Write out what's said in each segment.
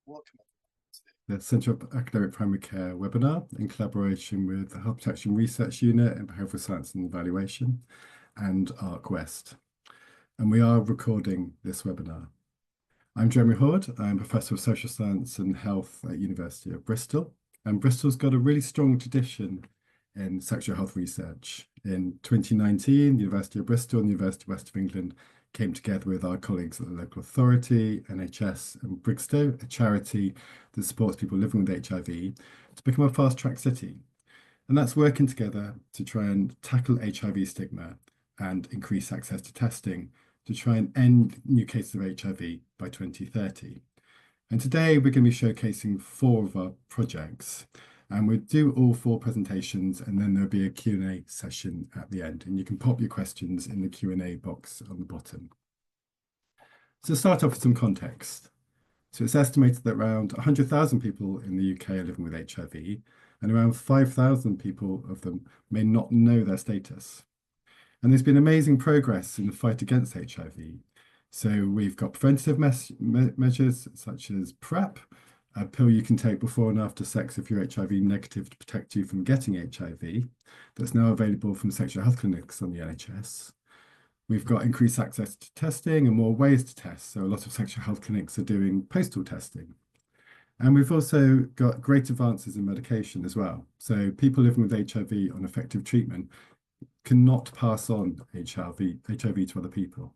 Welcome to the Centre of Academic Primary Care webinar in collaboration with the Health Protection Research Unit in Behavioural Science and Evaluation and ARC West. And we are recording this webinar. I'm Jeremy Hoard. I'm Professor of Social Science and Health at University of Bristol. And Bristol's got a really strong tradition in sexual health research. In 2019, the University of Bristol and the University of West of England came together with our colleagues at the local authority, NHS and Brigstow, a charity that supports people living with HIV, to become a fast-track city. And that's working together to try and tackle HIV stigma and increase access to testing to try and end new cases of HIV by 2030. And today we're going to be showcasing 4 of our projects. And we'll do all 4 presentations, and then there'll be a Q&A session at the end. And you can pop your questions in the Q&A box on the bottom. So to start off with some context. So it's estimated that around 100,000 people in the UK are living with HIV, and around 5,000 people of them may not know their status. And there's been amazing progress in the fight against HIV. So we've got preventative measures such as PrEP, a pill you can take before and after sex if you're HIV negative to protect you from getting HIV, that's now available from sexual health clinics on the NHS. We've got increased access to testing and more ways to test. So a lot of sexual health clinics are doing postal testing. And we've also got great advances in medication as well. So people living with HIV on effective treatment cannot pass on HIV to other people.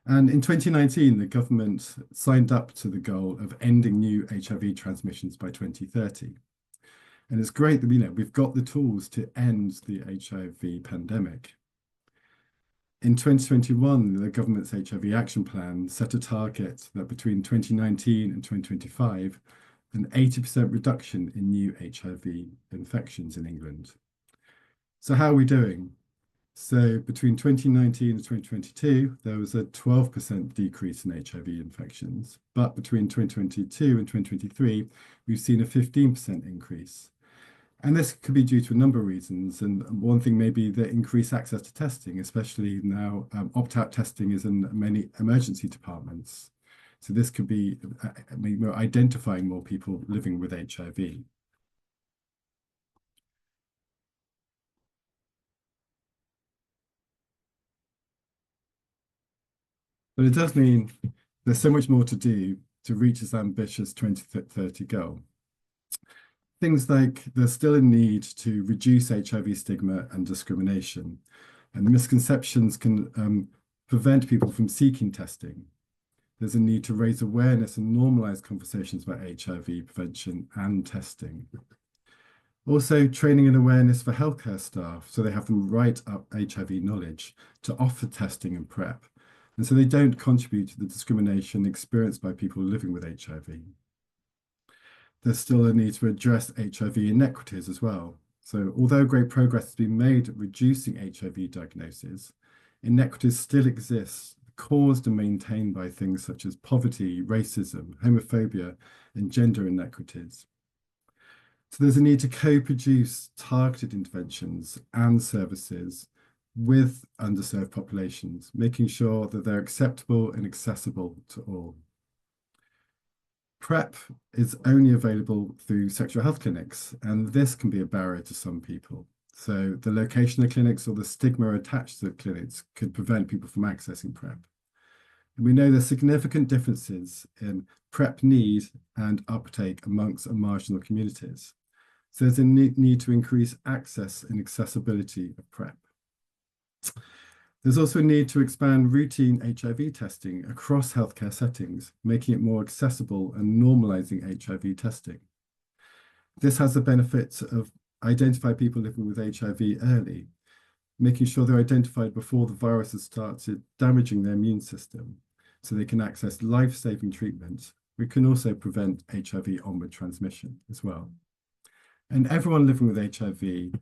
And in 2019, the government signed up to the goal of ending new HIV transmissions by 2030. And it's great that we've got the tools to end the HIV pandemic. In 2021, the government's HIV action plan set a target that between 2019 and 2025, an 80% reduction in new HIV infections in England. So how are we doing? So between 2019 and 2022, there was a 12% decrease in HIV infections. But between 2022 and 2023, we've seen a 15% increase. And this could be due to a number of reasons. And one thing may be the increased access to testing, especially now opt-out testing is in many emergency departments. So this could be identifying more people living with HIV. But it does mean there's so much more to do to reach this ambitious 2030 goal. Things like there's still a need to reduce HIV stigma and discrimination, and misconceptions can prevent people from seeking testing. There's a need to raise awareness and normalize conversations about HIV prevention and testing. Also, training and awareness for healthcare staff so they have the right HIV knowledge to offer testing and PrEP, and so they don't contribute to the discrimination experienced by people living with HIV. There's still a need to address HIV inequities as well. So although great progress has been made at reducing HIV diagnoses, inequities still exist, caused and maintained by things such as poverty, racism, homophobia, and gender inequities. So there's a need to co-produce targeted interventions and services with underserved populations, making sure that they're acceptable and accessible to all. PrEP is only available through sexual health clinics, and this can be a barrier to some people. So the location of clinics or the stigma attached to the clinics could prevent people from accessing PrEP. And we know there's significant differences in PrEP need and uptake amongst marginal communities. So there's a need to increase access and accessibility of PrEP. There's also a need to expand routine HIV testing across healthcare settings, making it more accessible and normalizing HIV testing. This has the benefit of identifying people living with HIV early, making sure they're identified before the virus has started damaging their immune system, so they can access life-saving treatment. We can also prevent HIV onward transmission as well. And everyone living with HIV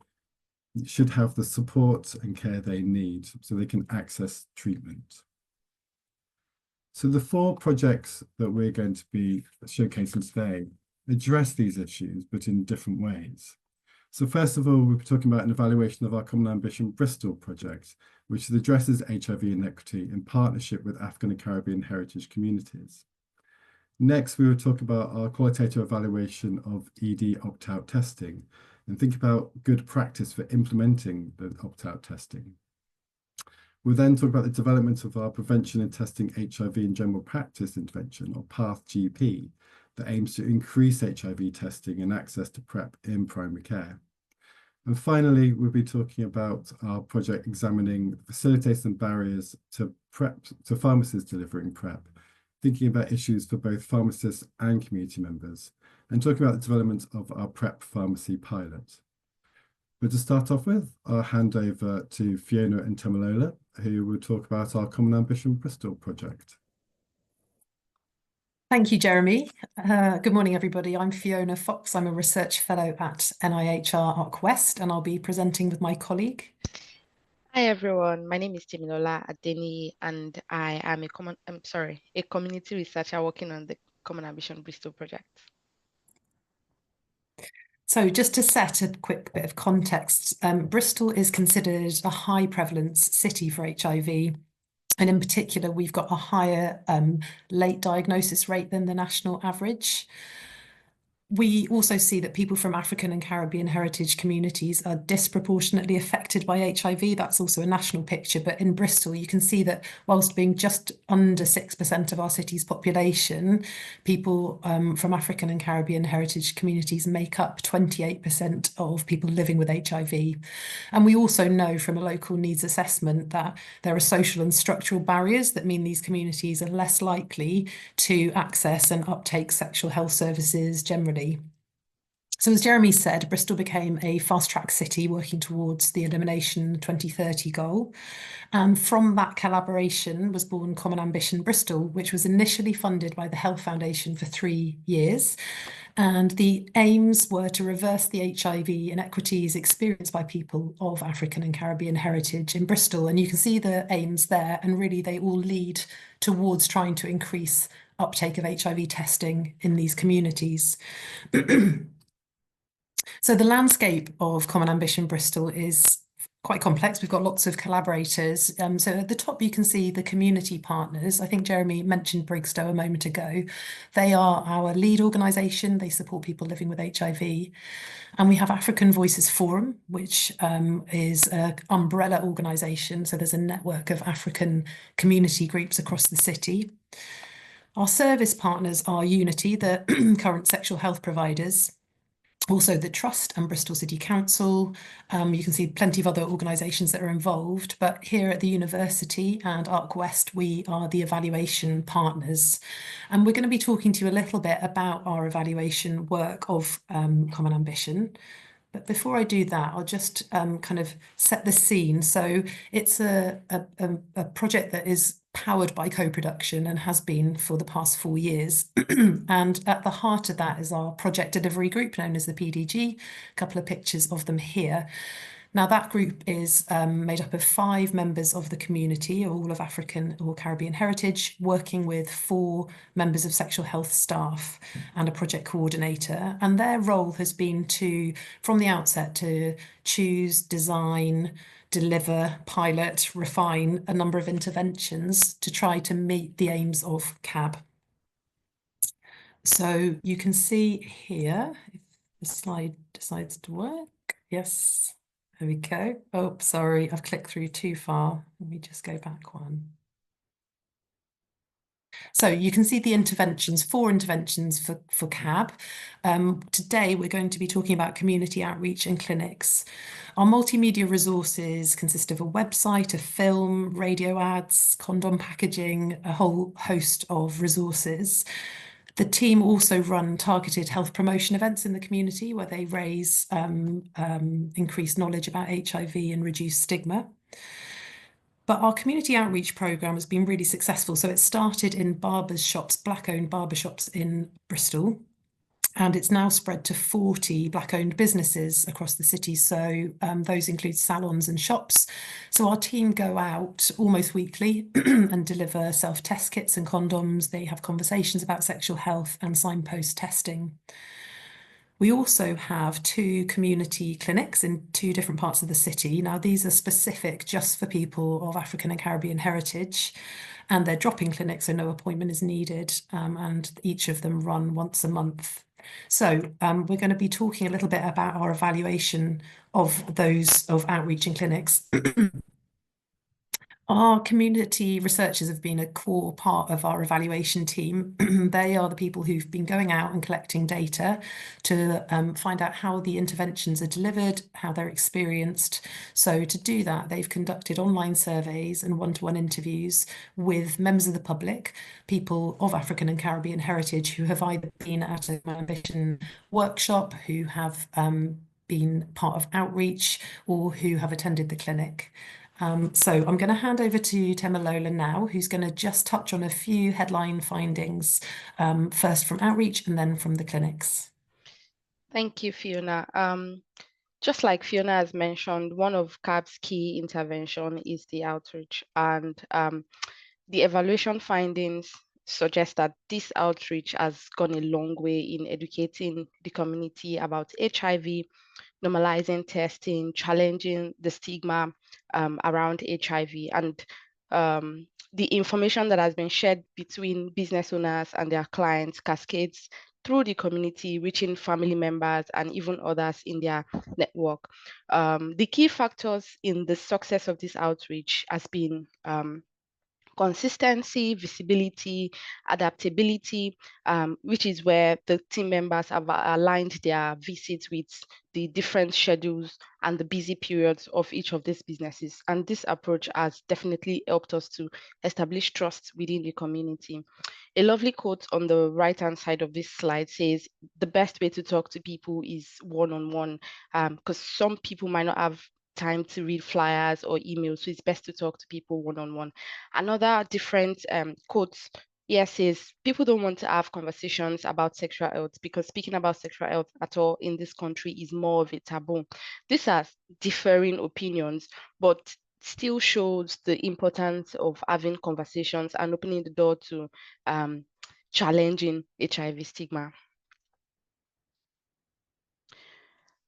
should have the support and care they need so they can access treatment. So the 4 projects that we're going to be showcasing today address these issues, but in different ways. So first of all, we'll be talking about an evaluation of our Common Ambition Bristol project, which addresses HIV inequity in partnership with African and Caribbean heritage communities. Next, we will talk about our qualitative evaluation of ED opt-out testing and think about good practice for implementing the opt-out testing. We'll then talk about the development of our prevention and testing HIV in general practice intervention, or PATH GP, that aims to increase HIV testing and access to PrEP in primary care. And finally, we'll be talking about our project examining facilitators and barriers to pharmacists delivering PrEP, thinking about issues for both pharmacists and community members, and talking about the development of our PrEP pharmacy pilot. But to start off with, I'll hand over to Fiona and Tamilola, who will talk about our Common Ambition Bristol project. Thank you, Jeremy. Good morning, everybody. I'm Fiona Fox. I'm a research fellow at NIHR ARC West, and I'll be presenting with my colleague. Hi, everyone. My name is Timilola Adeni, and I am a community researcher working on the Common Ambition Bristol project. So just to set a quick bit of context, Bristol is considered a high prevalence city for HIV. And in particular, we've got a higher late diagnosis rate than the national average. We also see that people from African and Caribbean heritage communities are disproportionately affected by HIV. That's also a national picture, but in Bristol, you can see that whilst being just under 6% of our city's population, people from African and Caribbean heritage communities make up 28% of people living with HIV. And we also know from a local needs assessment that there are social and structural barriers that mean these communities are less likely to access and uptake sexual health services generally. So as Jeremy said, Bristol became a fast-track city working towards the elimination 2030 goal. And from that collaboration was born Common Ambition Bristol, which was initially funded by the Health Foundation for 3 years. And the aims were to reverse the HIV inequities experienced by people of African and Caribbean heritage in Bristol. And you can see the aims there, and really they all lead towards trying to increase uptake of HIV testing in these communities. So the landscape of Common Ambition Bristol is quite complex. We've got lots of collaborators. So at the top, you can see the community partners. I think Jeremy mentioned Brigstow a moment ago. They are our lead organisation. They support people living with HIV. And we have African Voices Forum, which is an umbrella organisation. So there's a network of African community groups across the city. Our service partners are Unity, the current sexual health providers, also the Trust and Bristol City Council. You can see plenty of other organisations that are involved, but here at the university and ARC West, we are the evaluation partners. And we're going to be talking to you a little bit about our evaluation work of Common Ambition. But before I do that, I'll just kind of set the scene. So it's a project that is powered by co-production and has been for the past 4 years. And at the heart of that is our project delivery group known as the PDG, a couple of pictures of them here. Now that group is made up of 5 members of the community, all of African or Caribbean heritage, working with 4 members of sexual health staff and a project coordinator. And their role has been to, from the outset, to choose, design, deliver, pilot, refine a number of interventions to try to meet the aims of CAB. So you can see here, if the slide decides to work, yes. There we go. Oh, sorry, I've clicked through too far. Let me just go back one. So you can see the interventions, 4 interventions for CAB. Today, we're going to be talking about community outreach and clinics. Our multimedia resources consist of a website, a film, radio ads, condom packaging, a whole host of resources. The team also run targeted health promotion events in the community where they raise increased knowledge about HIV and reduce stigma. But our community outreach programme has been really successful. So it started in barbers' shops, Black-owned barber shops in Bristol, and it's now spread to 40 Black-owned businesses across the city. So those include salons and shops. So our team go out almost weekly and deliver self-test kits and condoms. They have conversations about sexual health and signpost testing. We also have 2 community clinics in 2 different parts of the city. Now, these are specific just for people of African and Caribbean heritage, and they're drop-in clinics, so no appointment is needed, and each of them run once a month. So we're going to be talking a little bit about our evaluation of those outreach and clinics. Our community researchers have been a core part of our evaluation team. They are the people who've been going out and collecting data to find out how the interventions are delivered, how they're experienced. So to do that, they've conducted online surveys and one-to-one interviews with members of the public, people of African and Caribbean heritage who have either been at a ambition workshop, who have been part of outreach, or who have attended the clinic. So I'm going to hand over to Temilola now, who's going to just touch on a few headline findings, first from outreach and then from the clinics. Thank you, Fiona. Just like Fiona has mentioned, one of CAB's key intervention is the outreach, and the evaluation findings suggest that this outreach has gone a long way in educating the community about HIV, normalizing testing, challenging the stigma around HIV, and the information that has been shared between business owners and their clients cascades through the community, reaching family members and even others in their network. The key factors in the success of this outreach has been consistency, visibility, adaptability, which is where the team members have aligned their visits with the different schedules and the busy periods of each of these businesses. And this approach has definitely helped us to establish trust within the community. A lovely quote on the right-hand side of this slide says, the best way to talk to people is one-on-one, because some people might not have time to read flyers or emails, so it's best to talk to people one-on-one. Another different quote here says, people don't want to have conversations about sexual health because speaking about sexual health at all in this country is more of a taboo. These are differing opinions, but still shows the importance of having conversations and opening the door to challenging HIV stigma.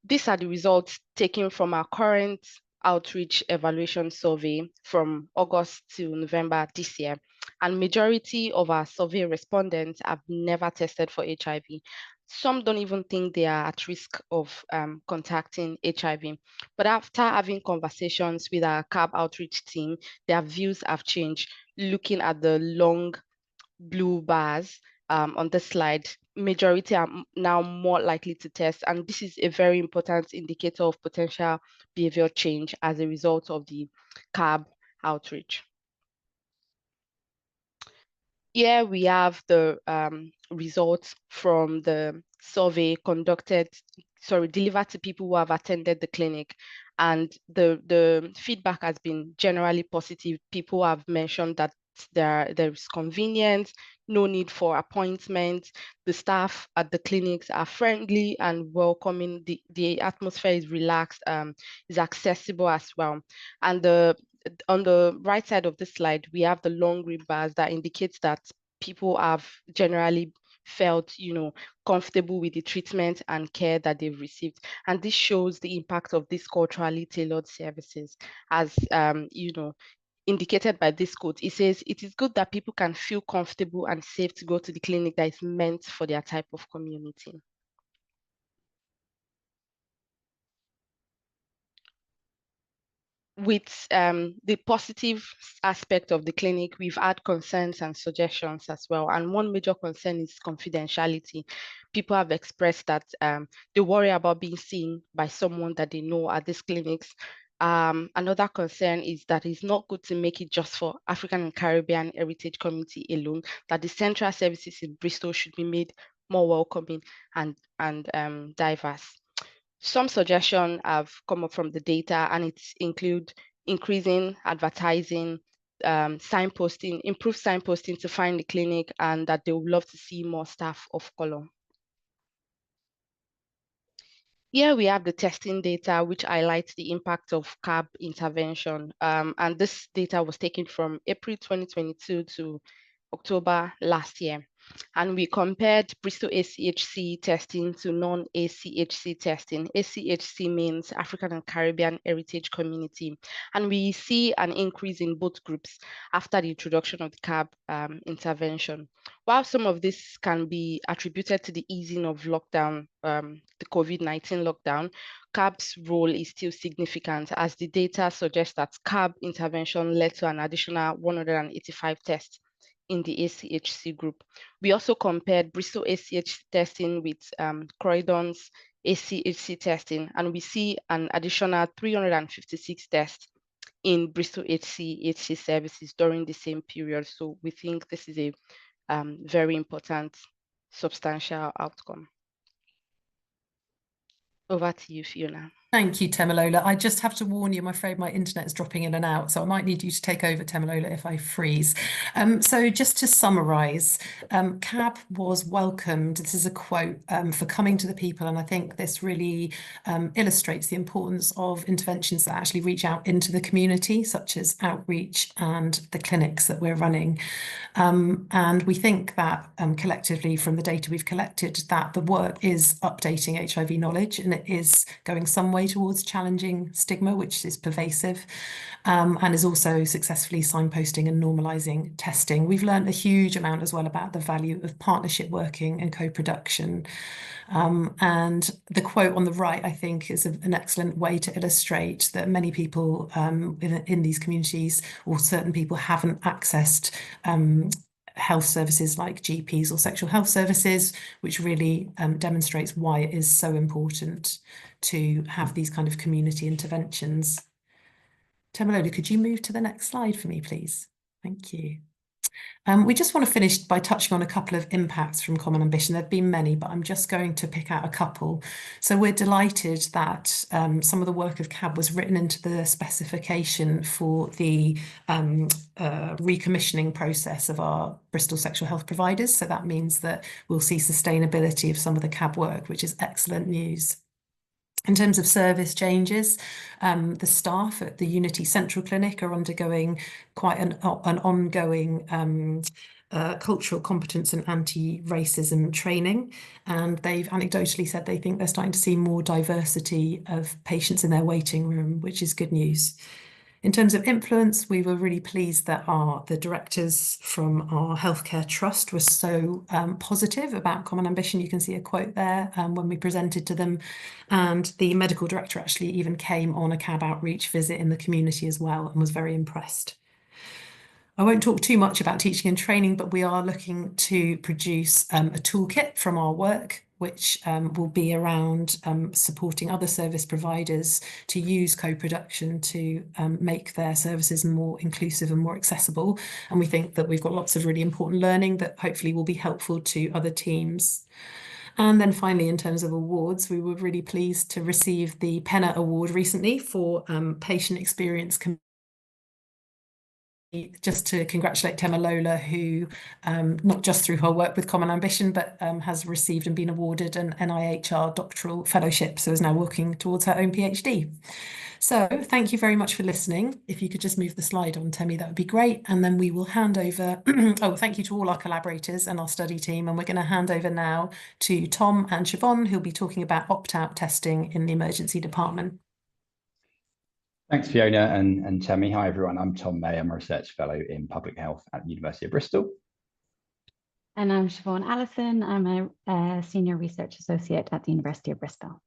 These are the results taken from our current outreach evaluation survey from August to November this year. And majority of our survey respondents have never tested for HIV. Some don't even think they are at risk of contacting HIV. But after having conversations with our CAB outreach team, their views have changed. Looking at the long blue bars on the slide, majority are now more likely to test, and this is a very important indicator of potential behavioral change as a result of the CAB outreach. Here we have the results from the survey delivered to people who have attended the clinic, and the feedback has been generally positive. People have mentioned that there is convenience, no need for appointments. The staff at the clinics are friendly and welcoming. The atmosphere is relaxed, is accessible as well. And on the right side of the slide, we have the long green bars that indicates that people have generally felt, comfortable with the treatment and care that they've received. And this shows the impact of these culturally tailored services. As, indicated by this quote, it says, it is good that people can feel comfortable and safe to go to the clinic that is meant for their type of community. With the positive aspect of the clinic, we've had concerns and suggestions as well. And one major concern is confidentiality. People have expressed that they worry about being seen by someone that they know at these clinics. Another concern is that it's not good to make it just for African and Caribbean heritage community alone, that the central services in Bristol should be made more welcoming and diverse. Some suggestions have come up from the data, and it include increasing advertising, signposting, improved signposting to find the clinic, and that they would love to see more staff of color. Here we have the testing data, which highlights the impact of CAB intervention. And this data was taken from April 2022 to October last year. And we compared Bristol ACHC testing to non-ACHC testing. ACHC means African and Caribbean Heritage Community. And we see an increase in both groups after the introduction of the CAB intervention. While some of this can be attributed to the easing of lockdown, the COVID-19 lockdown, CAB's role is still significant, as the data suggests that CAB intervention led to an additional 185 tests in the ACHC group. We also compared Bristol ACHC testing with Croydon's ACHC testing, and we see an additional 356 tests in Bristol HCHC services during the same period. So we think this is a very important, substantial outcome. Over to you, Fiona. Thank you, Temalola. I just have to warn you, I'm afraid my internet is dropping in and out, so I might need you to take over, Temalola, if I freeze. So just to summarise, CAB was welcomed, this is a quote, for coming to the people, and I think this really illustrates the importance of interventions that actually reach out into the community, such as outreach and the clinics that we're running. And we think that collectively, from the data we've collected, that the work is updating HIV knowledge, and it is going some way towards challenging stigma, which is pervasive, and is also successfully signposting and normalising testing. We've learned a huge amount as well about the value of partnership working and co-production. And the quote on the right, I think, is an excellent way to illustrate that many people in these communities, or certain people, haven't accessed health services like GPs or sexual health services, which really demonstrates why it is so important to have these kind of community interventions. Temalola, could you move to the next slide for me, please? Thank you. We just want to finish by touching on a couple of impacts from Common Ambition. There have been many, but I'm just going to pick out a couple. So we're delighted that some of the work of CAB was written into the specification for the recommissioning process of our Bristol sexual health providers. So that means that we'll see sustainability of some of the CAB work, which is excellent news. In terms of service changes, the staff at the Unity Central Clinic are undergoing quite an ongoing cultural competence and anti-racism training, and they've anecdotally said they think they're starting to see more diversity of patients in their waiting room, which is good news. In terms of influence, we were really pleased that the directors from our healthcare trust were so positive about Common Ambition. You can see a quote there when we presented to them, and the medical director actually even came on a CAB outreach visit in the community as well and was very impressed. I won't talk too much about teaching and training, but we are looking to produce a toolkit from our work, which will be around supporting other service providers to use co-production to make their services more inclusive and more accessible. And we think that we've got lots of really important learning that hopefully will be helpful to other teams. And then finally, in terms of awards, we were really pleased to receive the Penna Award recently for patient experience. Just to congratulate Temalola, who not just through her work with Common Ambition, but has received and been awarded an NIHR doctoral fellowship, so is now working towards her own PhD. So thank you very much for listening. If you could just move the slide on, Temi, that would be great. And then we will hand over, thank you to all our collaborators and our study team. And we're going to hand over now to Tom and Siobhan, who'll be talking about opt-out testing in the emergency department. Thanks, Fiona and Temi. Hi, everyone. I'm Tom May. I'm a research fellow in public health at the University of Bristol. And I'm Siobhan Allison. I'm a senior research associate at the University of Bristol.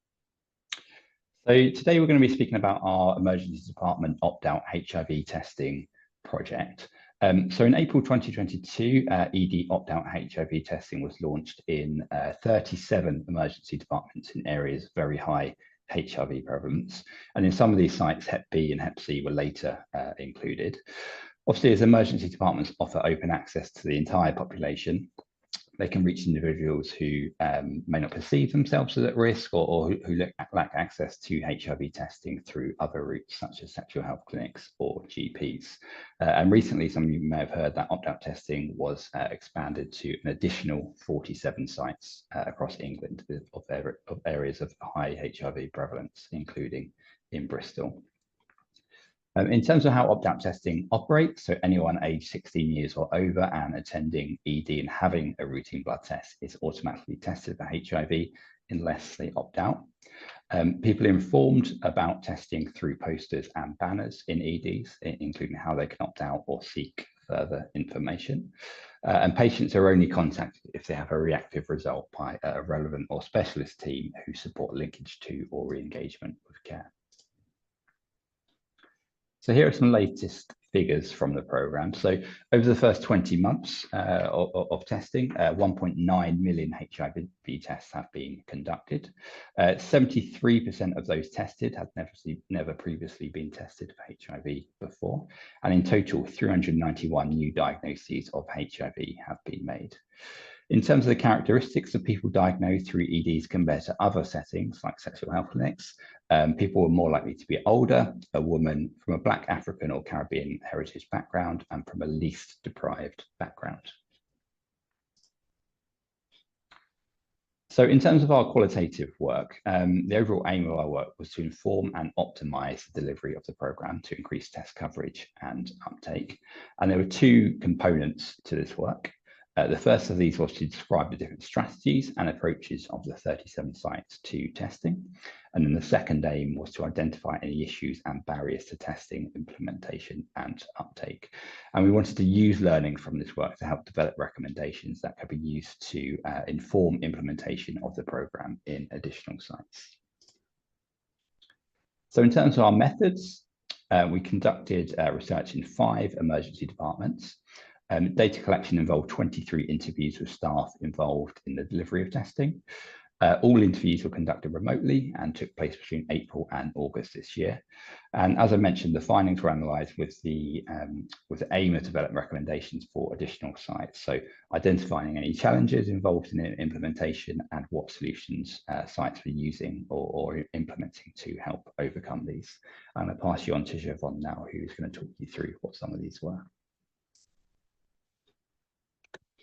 So today we're going to be speaking about our emergency department opt-out HIV testing project. So in April 2022, ED opt-out HIV testing was launched in 37 emergency departments in areas of very high HIV prevalence, and in some of these sites Hep B and Hep C were later included. Obviously, as emergency departments offer open access to the entire population, they can reach individuals who may not perceive themselves as at risk or who lack access to HIV testing through other routes such as sexual health clinics or GPs. And recently, some of you may have heard that opt-out testing was expanded to an additional 47 sites across England of areas of high HIV prevalence, including in Bristol. In terms of how opt-out testing operates, so anyone aged 16 years or over and attending ED and having a routine blood test is automatically tested for HIV unless they opt out. People are informed about testing through posters and banners in EDs, including how they can opt out or seek further information. And patients are only contacted if they have a reactive result by a relevant or specialist team who support linkage to or re-engagement with care. So here are some latest figures from the programme. So over the first 20 months of testing, 1.9 million HIV tests have been conducted. 73% of those tested had never previously been tested for HIV before. And in total, 391 new diagnoses of HIV have been made. In terms of the characteristics of people diagnosed through EDs compared to other settings like sexual health clinics, people were more likely to be older, a woman from a Black, African or Caribbean heritage background, and from a least deprived background. So in terms of our qualitative work, the overall aim of our work was to inform and optimize the delivery of the programme to increase test coverage and uptake. And there were two components to this work. The first of these was to describe the different strategies and approaches of the 37 sites to testing. And then the second aim was to identify any issues and barriers to testing, implementation and uptake. And we wanted to use learning from this work to help develop recommendations that could be used to inform implementation of the programme in additional sites. So in terms of our methods, we conducted research in 5 emergency departments. Data collection involved 23 interviews with staff involved in the delivery of testing. All interviews were conducted remotely and took place between April and August this year. And as I mentioned, the findings were analysed with the aim of developing recommendations for additional sites. So identifying any challenges involved in implementation and what solutions sites were using or implementing to help overcome these. I'm going to pass you on to Siobhan now, who's going to talk you through what some of these were.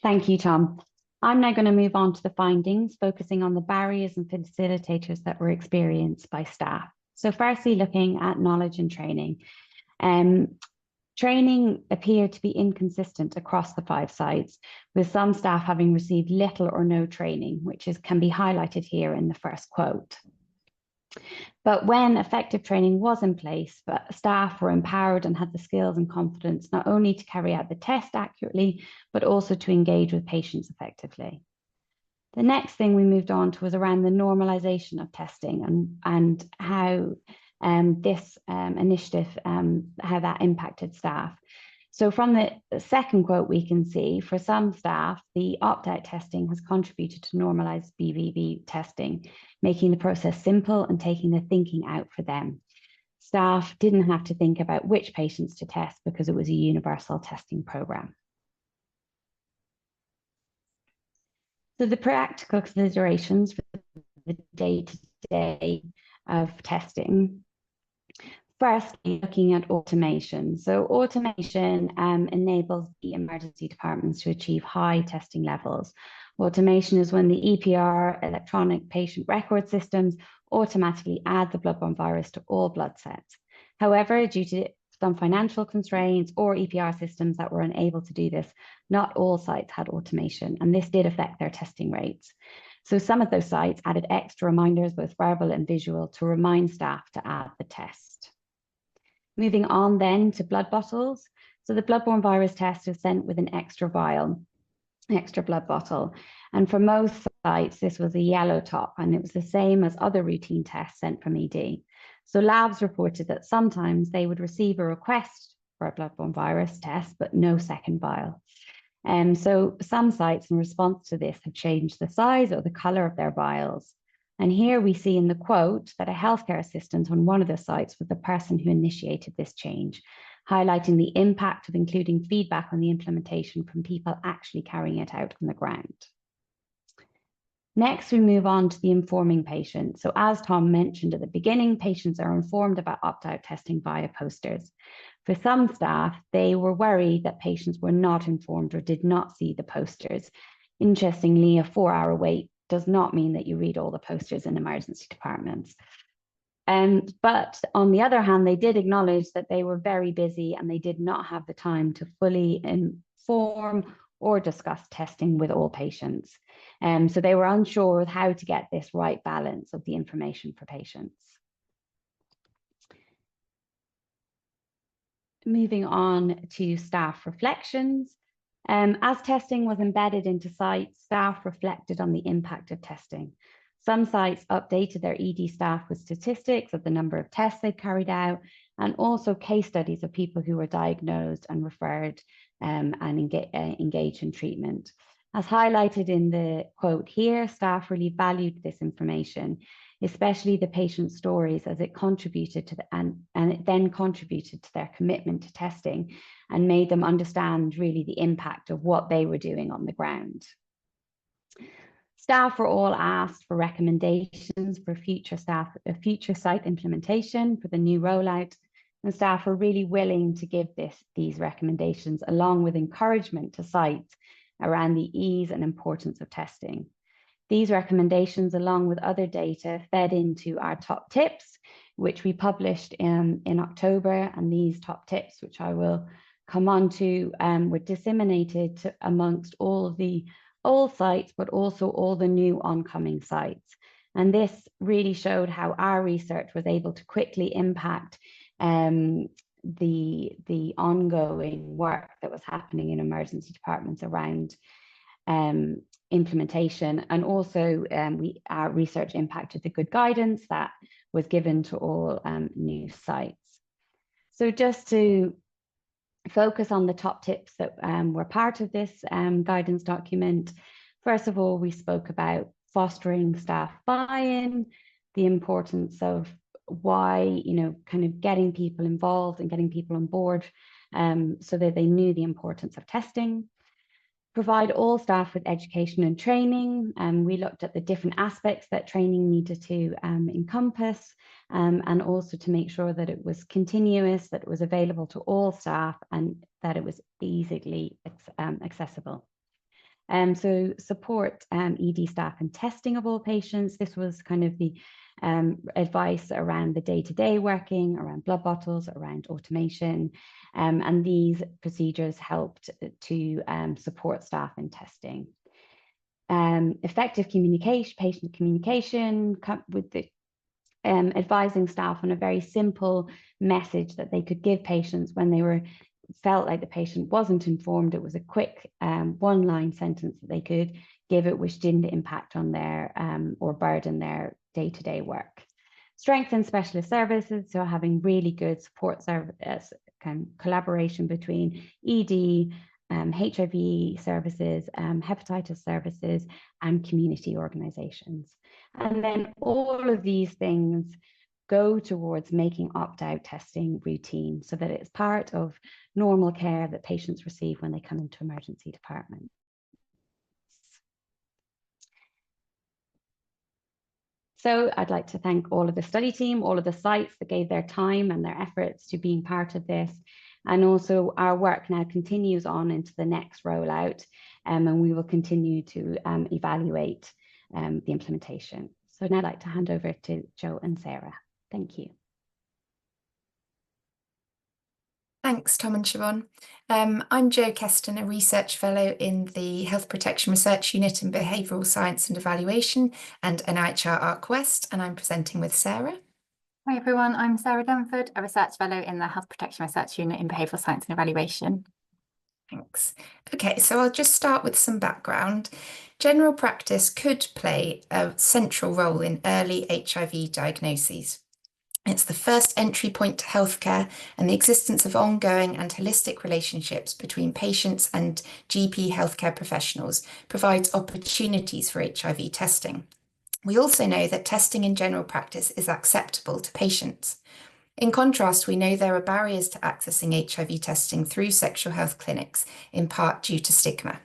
Thank you, Tom. I'm now going to move on to the findings, focusing on the barriers and facilitators that were experienced by staff. So firstly, looking at knowledge and training. Training appeared to be inconsistent across the 5 sites, with some staff having received little or no training, which can be highlighted here in the first quote. But when effective training was in place, staff were empowered and had the skills and confidence not only to carry out the test accurately, but also to engage with patients effectively. The next thing we moved on to was around the normalization of testing and how this initiative, how that impacted staff. So from the second quote, we can see for some staff, the opt-out testing has contributed to normalized BVB testing, making the process simple and taking the thinking out for them. Staff didn't have to think about which patients to test because it was a universal testing program. So the practical considerations for the day-to-day of testing. First, looking at automation. So automation enables the emergency departments to achieve high testing levels. Automation is when the EPR, electronic patient record systems, automatically add the bloodborne virus to all blood sets. However, due to some financial constraints or EPR systems that were unable to do this, not all sites had automation, and this did affect their testing rates. So some of those sites added extra reminders, both verbal and visual, to remind staff to add the test. Moving on then to blood bottles. So the bloodborne virus test was sent with an extra vial, extra blood bottle. And for most sites, this was a yellow top, and it was the same as other routine tests sent from ED. So labs reported that sometimes they would receive a request for a bloodborne virus test, but no second vial. So some sites in response to this have changed the size or the color of their vials. And here we see in the quote that a healthcare assistant on one of the sites was the person who initiated this change, highlighting the impact of including feedback on the implementation from people actually carrying it out on the ground. Next, we move on to the informing patient. So as Tom mentioned at the beginning, patients are informed about opt-out testing via posters. For some staff, they were worried that patients were not informed or did not see the posters. Interestingly, a 4-hour wait does not mean that you read all the posters in emergency departments. But on the other hand, they did acknowledge that they were very busy and they did not have the time to fully inform or discuss testing with all patients. So they were unsure of how to get this right balance of the information for patients. Moving on to staff reflections. As testing was embedded into sites, staff reflected on the impact of testing. Some sites updated their ED staff with statistics of the number of tests they carried out, and also case studies of people who were diagnosed and referred and engaged in treatment. As highlighted in the quote here, staff really valued this information, especially the patient stories, as it contributed to and it then contributed to their commitment to testing and made them understand really the impact of what they were doing on the ground. Staff were all asked for recommendations for future site implementation for the new rollout, and staff were really willing to give these recommendations along with encouragement to sites around the ease and importance of testing. These recommendations, along with other data, fed into our top tips, which we published in October, and these top tips, which I will come on to, were disseminated amongst all of the old sites, but also all the new oncoming sites. And this really showed how our research was able to quickly impact the ongoing work that was happening in emergency departments around implementation. And also our research impacted the good guidance that was given to all new sites. So just to focus on the top tips that were part of this guidance document. First of all, we spoke about fostering staff buy-in, the importance of why, kind of getting people involved and getting people on board so that they knew the importance of testing. Provide all staff with education and training. We looked at the different aspects that training needed to encompass, and also to make sure that it was continuous, that it was available to all staff, and that it was easily accessible. So support ED staff and testing of all patients. This was kind of the advice around the day-to-day working, around blood bottles, around automation. And these procedures helped to support staff in testing. Effective communication, patient communication, with the advising staff on a very simple message that they could give patients when they felt like the patient wasn't informed. It was a quick one-line sentence that they could give it, which didn't impact on their or burden their day-to-day work. Strengthen specialist services, so having really good support service, collaboration between ED, HIV services, hepatitis services, and community organizations. And then all of these things go towards making opt-out testing routine so that it's part of normal care that patients receive when they come into emergency department. So I'd like to thank all of the study team, all of the sites that gave their time and their efforts to being part of this. And also our work now continues on into the next rollout, and we will continue to evaluate the implementation. So now I'd like to hand over to Joe and Sarah. Thank you. Thanks, Tom and Siobhan. I'm Jo Keston, a Research Fellow in the Health Protection Research Unit in Behavioural Science and Evaluation and NIHR ARC West, and I'm presenting with Sarah. Hi everyone, I'm Sarah Dunford, a Research Fellow in the Health Protection Research Unit in Behavioural Science and Evaluation. Thanks. Okay, so I'll just start with some background. General practice could play a central role in early HIV diagnoses. It's the first entry point to healthcare, and the existence of ongoing and holistic relationships between patients and GP healthcare professionals provides opportunities for HIV testing. We also know that testing in general practice is acceptable to patients. In contrast, we know there are barriers to accessing HIV testing through sexual health clinics, in part due to stigma.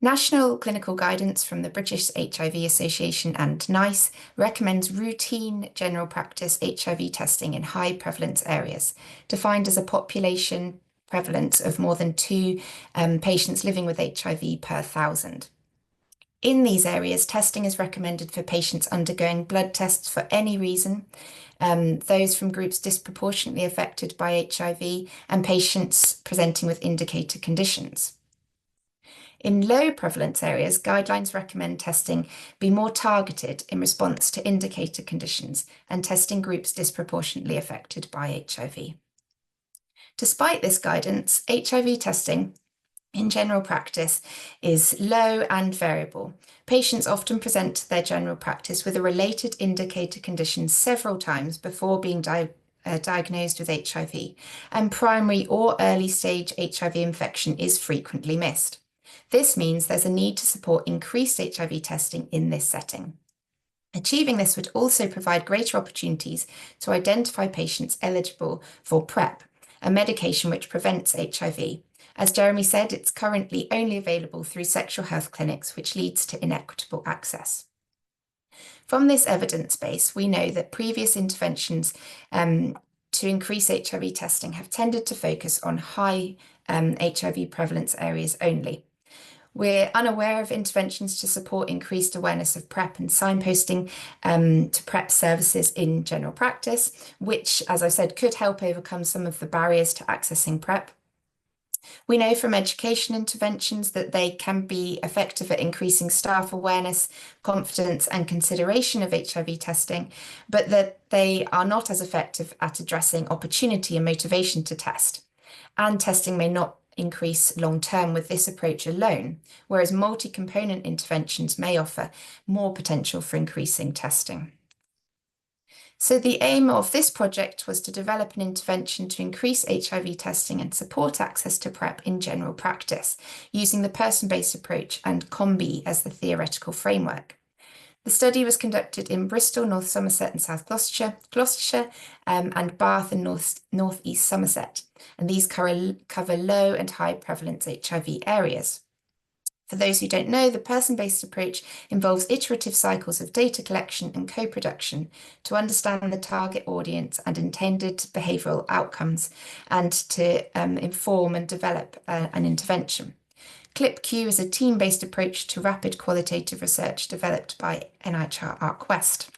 National clinical guidance from the British HIV Association and NICE recommends routine general practice HIV testing in high prevalence areas, defined as a population prevalence of more than 2 patients living with HIV per 1,000. In these areas, testing is recommended for patients undergoing blood tests for any reason, those from groups disproportionately affected by HIV, and patients presenting with indicator conditions. In low prevalence areas, guidelines recommend testing be more targeted in response to indicator conditions and testing groups disproportionately affected by HIV. Despite this guidance, HIV testing in general practice is low and variable. Patients often present to their general practice with a related indicator condition several times before being diagnosed with HIV, and primary or early stage HIV infection is frequently missed. This means there's a need to support increased HIV testing in this setting. Achieving this would also provide greater opportunities to identify patients eligible for PrEP, a medication which prevents HIV. As Jeremy said, it's currently only available through sexual health clinics, which leads to inequitable access. From this evidence base, we know that previous interventions to increase HIV testing have tended to focus on high HIV prevalence areas only. We're unaware of interventions to support increased awareness of PrEP and signposting to PrEP services in general practice, which, as I said, could help overcome some of the barriers to accessing PrEP. We know from education interventions that they can be effective at increasing staff awareness, confidence, and consideration of HIV testing, but that they are not as effective at addressing opportunity and motivation to test. And testing may not increase long-term with this approach alone, whereas multi-component interventions may offer more potential for increasing testing. So the aim of this project was to develop an intervention to increase HIV testing and support access to PrEP in general practice, using the person-based approach and COMBI as the theoretical framework. The study was conducted in Bristol, North Somerset and South Gloucestershire, and Bath and North East Somerset. And these cover low and high prevalence HIV areas. For those who don't know, the person-based approach involves iterative cycles of data collection and co-production to understand the target audience and intended behavioural outcomes, and to inform and develop an intervention. CLIP-Q is a team-based approach to rapid qualitative research developed by NIHR ARC West.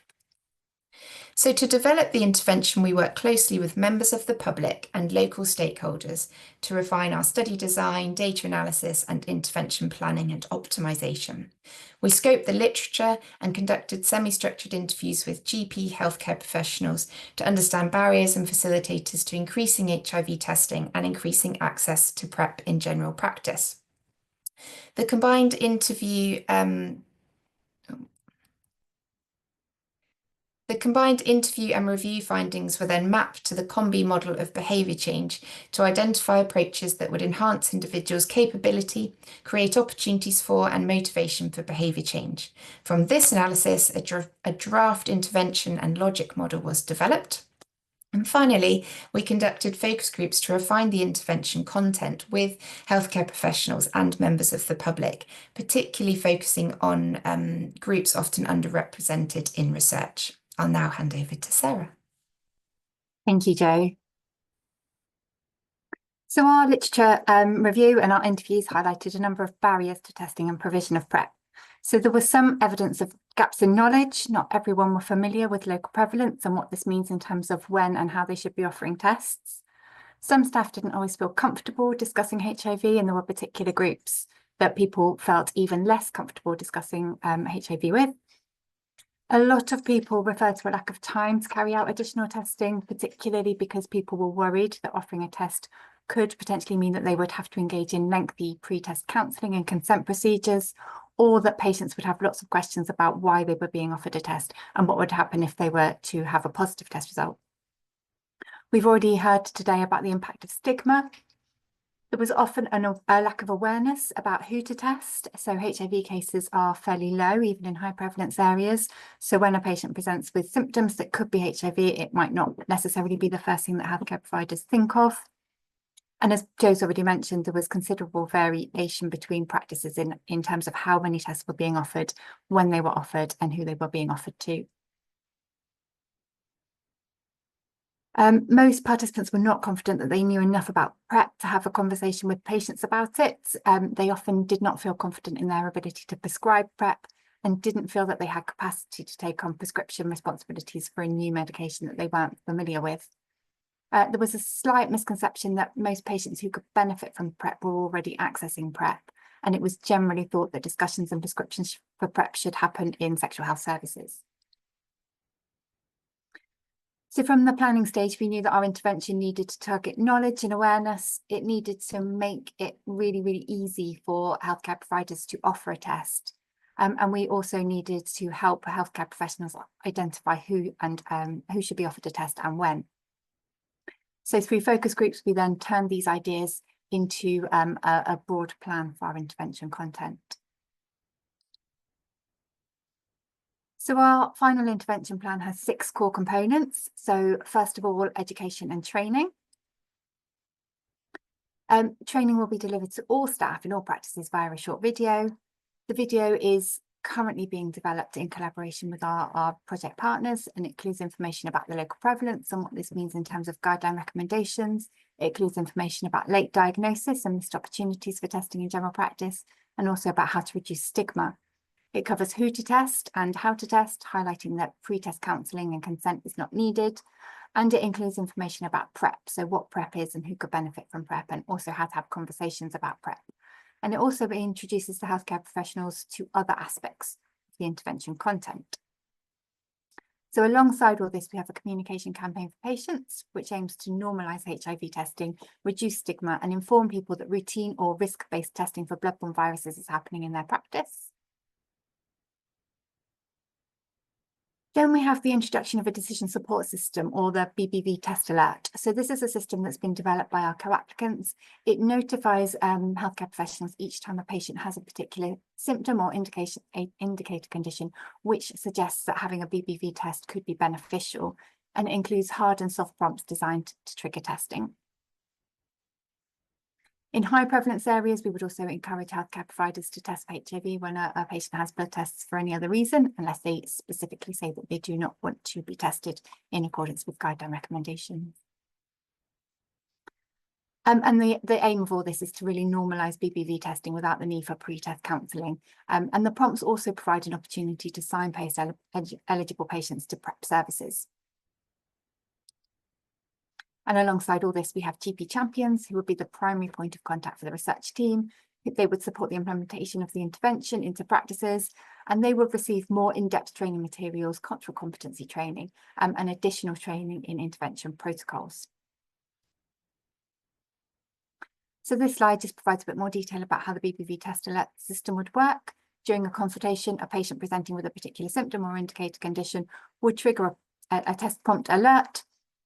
So to develop the intervention, we work closely with members of the public and local stakeholders to refine our study design, data analysis, and intervention planning and optimisation. We scoped the literature and conducted semi-structured interviews with GP healthcare professionals to understand barriers and facilitators to increasing HIV testing and increasing access to PrEP in general practice. The combined interview and review findings were then mapped to the COMBI model of behaviour change to identify approaches that would enhance individuals' capability, create opportunities for and motivation for behaviour change. From this analysis, a draft intervention and logic model was developed. And finally, we conducted focus groups to refine the intervention content with healthcare professionals and members of the public, particularly focusing on groups often underrepresented in research. I'll now hand over to Sarah. Thank you, Jo. So our literature review and our interviews highlighted a number of barriers to testing and provision of PrEP. So there was some evidence of gaps in knowledge. Not everyone were familiar with local prevalence and what this means in terms of when and how they should be offering tests. Some staff didn't always feel comfortable discussing HIV, and there were particular groups that people felt even less comfortable discussing HIV with. A lot of people referred to a lack of time to carry out additional testing, particularly because people were worried that offering a test could potentially mean that they would have to engage in lengthy pre-test counselling and consent procedures, or that patients would have lots of questions about why they were being offered a test and what would happen if they were to have a positive test result. We've already heard today about the impact of stigma. There was often a lack of awareness about who to test. So HIV cases are fairly low, even in high prevalence areas. So when a patient presents with symptoms that could be HIV, it might not necessarily be the first thing that healthcare providers think of. And as Jo's already mentioned, there was considerable variation between practices in terms of how many tests were being offered, when they were offered, and who they were being offered to. Most participants were not confident that they knew enough about PrEP to have a conversation with patients about it. They often did not feel confident in their ability to prescribe PrEP and didn't feel that they had capacity to take on prescription responsibilities for a new medication that they weren't familiar with. There was a slight misconception that most patients who could benefit from PrEP were already accessing PrEP, and it was generally thought that discussions and prescriptions for PrEP should happen in sexual health services. So from the planning stage, we knew that our intervention needed to target knowledge and awareness. It needed to make it really, really easy for healthcare providers to offer a test. And we also needed to help healthcare professionals identify who should be offered a test and when. So through focus groups, we then turned these ideas into a broad plan for our intervention content. So our final intervention plan has 6 core components. So first of all, education and training. Training will be delivered to all staff in all practices via a short video. The video is currently being developed in collaboration with our project partners, and it includes information about the local prevalence and what this means in terms of guideline recommendations. It includes information about late diagnosis and missed opportunities for testing in general practice, and also about how to reduce stigma. It covers who to test and how to test, highlighting that pre-test counselling and consent is not needed. And it includes information about PrEP, so what PrEP is and who could benefit from PrEP, and also how to have conversations about PrEP. And it also introduces the healthcare professionals to other aspects of the intervention content. So alongside all this, we have a communication campaign for patients, which aims to normalise HIV testing, reduce stigma, and inform people that routine or risk-based testing for bloodborne viruses is happening in their practice. Then we have the introduction of a decision support system, or the BBV test alert. So this is a system that's been developed by our co-applicants. It notifies healthcare professionals each time a patient has a particular symptom or indicator condition, which suggests that having a BBV test could be beneficial, and it includes hard and soft prompts designed to trigger testing. In high prevalence areas, we would also encourage healthcare providers to test for HIV when a patient has blood tests for any other reason, unless they specifically say that they do not want to be tested in accordance with guideline recommendations. And the aim of all this is to really normalise BBV testing without the need for pre-test counselling. And the prompts also provide an opportunity to signpost eligible patients to PrEP services. And alongside all this, we have GP champions who would be the primary point of contact for the research team. They would support the implementation of the intervention into practices, and they would receive more in-depth training materials, cultural competency training, and additional training in intervention protocols. So this slide just provides a bit more detail about how the BBV test alert system would work. During a consultation, a patient presenting with a particular symptom or indicator condition would trigger a test prompt alert,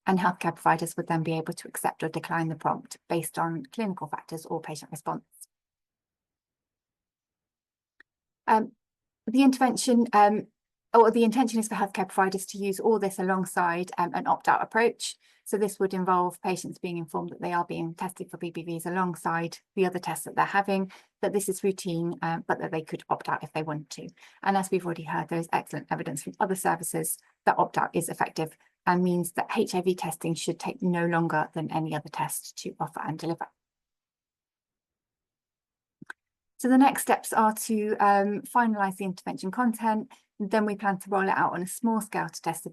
and healthcare providers would then be able to accept or decline the prompt based on clinical factors or patient response. The intention is for healthcare providers to use all this alongside an opt-out approach. So this would involve patients being informed that they are being tested for BBVs alongside the other tests that they're having, that this is routine, but that they could opt out if they want to. And as we've already heard, there is excellent evidence from other services that opt-out is effective and means that HIV testing should take no longer than any other test to offer and deliver. So the next steps are to finalise the intervention content. Then we plan to roll it out on a small scale to test the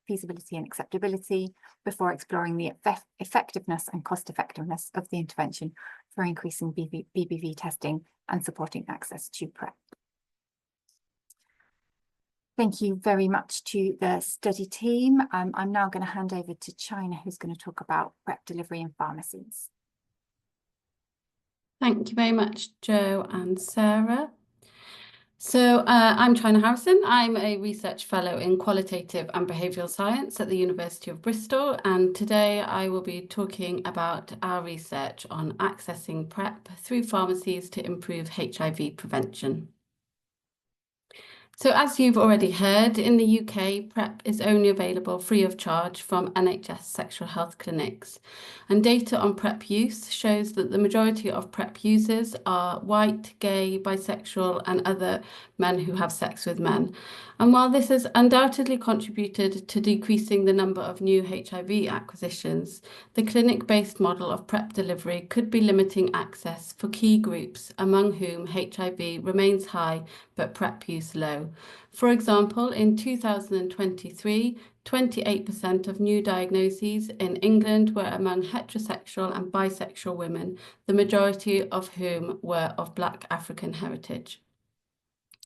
feasibility and acceptability before exploring the effectiveness and cost effectiveness of the intervention for increasing BBV testing and supporting access to PrEP. Thank you very much to the study team. I'm now going to hand over to China, who's going to talk about PrEP delivery in pharmacies. Thank you very much, Jo and Sarah. So I'm China Harrison. I'm a research fellow in qualitative and behavioural science at the University of Bristol, and today I will be talking about our research on accessing PrEP through pharmacies to improve HIV prevention. So as you've already heard, in the UK, PrEP is only available free of charge from NHS sexual health clinics. And data on PrEP use shows that the majority of PrEP users are white, gay, bisexual, and other men who have sex with men. And while this has undoubtedly contributed to decreasing the number of new HIV acquisitions, the clinic-based model of PrEP delivery could be limiting access for key groups, among whom HIV remains high but PrEP use low. For example, in 2023, 28% of new diagnoses in England were among heterosexual and bisexual women, the majority of whom were of Black African heritage.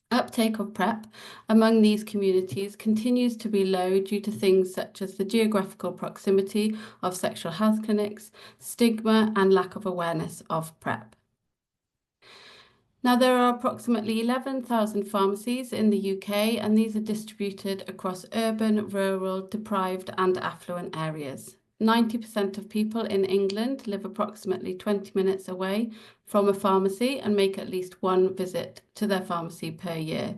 Uptake of PrEP among these communities continues to be low due to things such as the geographical proximity of sexual health clinics, stigma, and lack of awareness of PrEP. Now, there are approximately 11,000 pharmacies in the UK, and these are distributed across urban, rural, deprived, and affluent areas. 90% of people in England live approximately 20 minutes away from a pharmacy and make at least one visit to their pharmacy per year.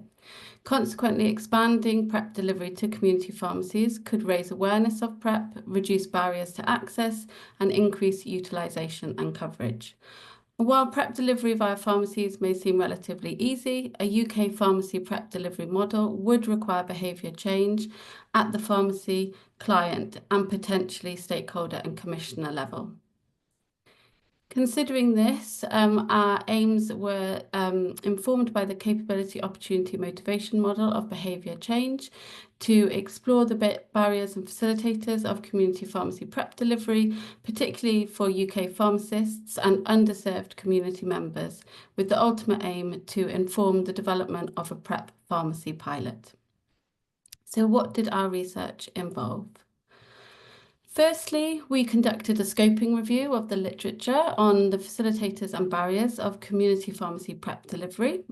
Consequently, expanding PrEP delivery to community pharmacies could raise awareness of PrEP, reduce barriers to access, and increase utilisation and coverage. While PrEP delivery via pharmacies may seem relatively easy, a UK pharmacy PrEP delivery model would require behaviour change at the pharmacy, client, and potentially stakeholder and commissioner level. Considering this, our aims were informed by the capability, opportunity, motivation model of behaviour change to explore the barriers and facilitators of community pharmacy PrEP delivery, particularly for UK pharmacists and underserved community members, with the ultimate aim to inform the development of a PrEP pharmacy pilot. So what did our research involve? Firstly, we conducted a scoping review of the literature on the facilitators and barriers of community pharmacy PrEP delivery.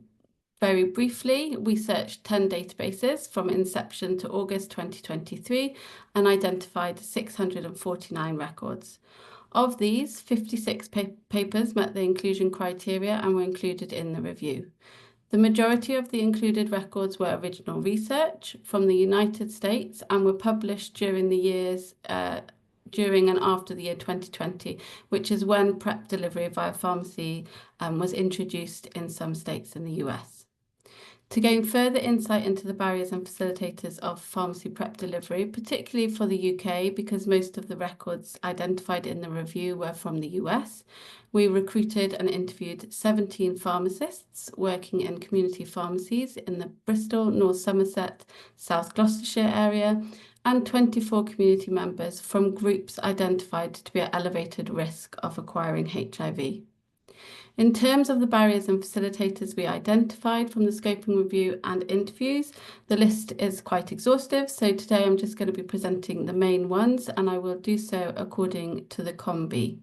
Very briefly, we searched 10 databases from inception to August 2023 and identified 649 records. Of these, 56 papers met the inclusion criteria and were included in the review. The majority of the included records were original research from the United States and were published during the years during and after the year 2020, which is when PrEP delivery via pharmacy was introduced in some states in the US. To gain further insight into the barriers and facilitators of pharmacy PrEP delivery, particularly for the UK, because most of the records identified in the review were from the US, we recruited and interviewed 17 pharmacists working in community pharmacies in the Bristol, North Somerset, South Gloucestershire area, and 24 community members from groups identified to be at elevated risk of acquiring HIV. In terms of the barriers and facilitators we identified from the scoping review and interviews, the list is quite exhaustive, so today I'm just going to be presenting the main ones, and I will do so according to the COM-B.